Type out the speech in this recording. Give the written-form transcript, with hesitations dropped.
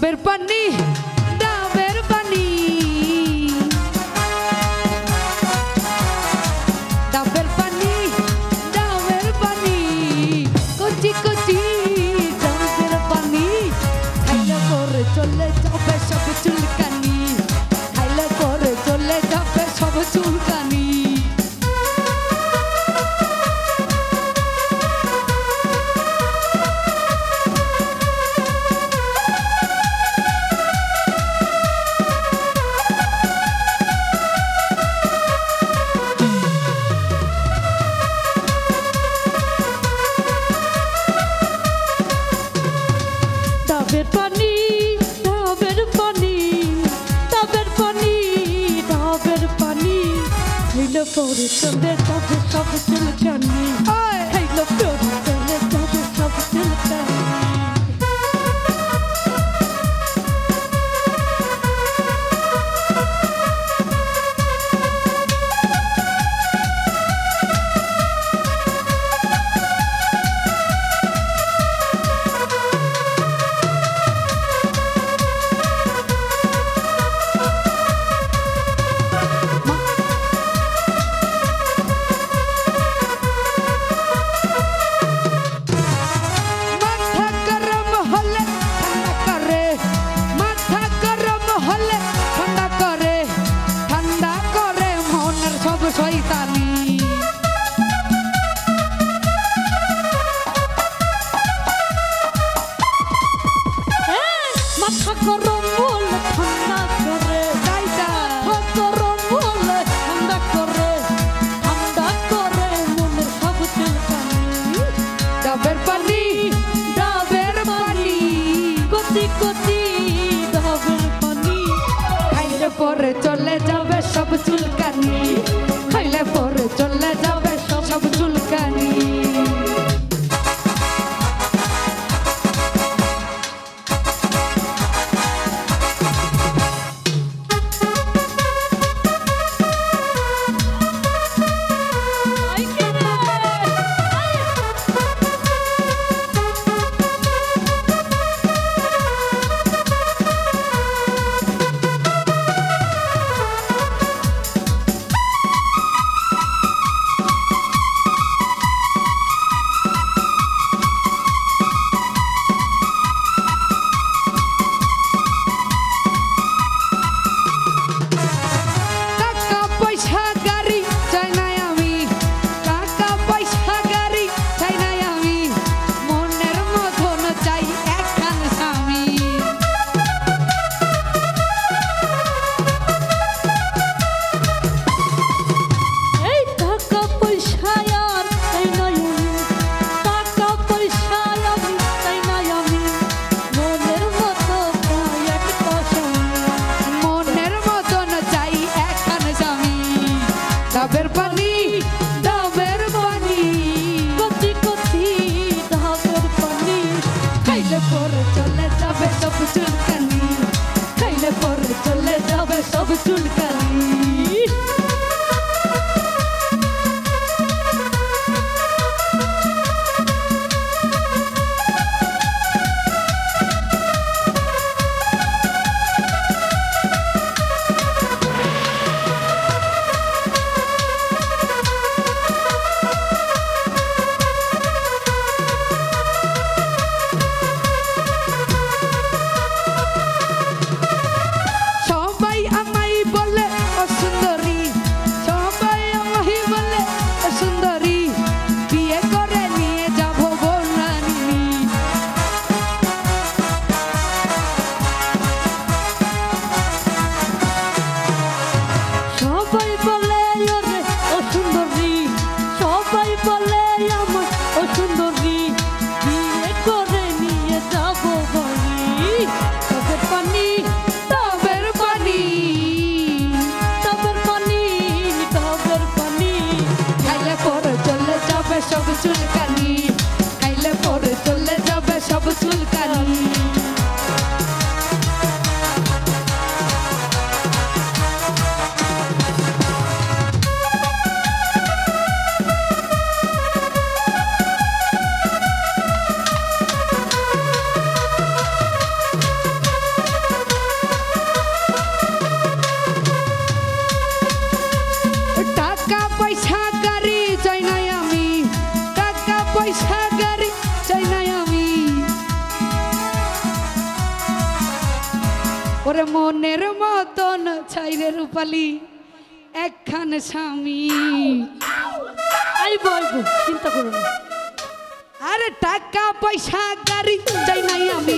ডাবের পানি ডাবের পানি ডাবের পানি ডাবের পানি কচি কচি ডাবের পানি খাইলে পরে চলে যাবে সব চুলকানি খাইলে পরে চলে যাবে সব চুলকানি ডাবের পানি ডাবের পানি ডাবের পানি ডাবের পানি খাইলে পরে চলে যাবে সব চুলকানি খাইলে পরে চলে যাবে সব চুলকানি ডাবের পানি ডাবের পানি কচি কচি ডাবের পানি খাইলে পরে চলে যাবে সব চুলকানি খাইলে পরে চলে যাবে সব চুলকানি ডাবের পানি ডাবের পানি কচি কচি ডাবের পানি খাইলে পরে চলে যাবে সব চুলকানি খাইলে পরে চলে যাবে সব চুলকানি সব চুলকানি খাইলে পরে চলে যাবে সব চুলকানি ওরে মনের মতন ছাইরে রূপালি একখান স্বামী বলবো চিন্তা করো না। আরে টাকা পয়সা গাড়ি চাই নাই আমি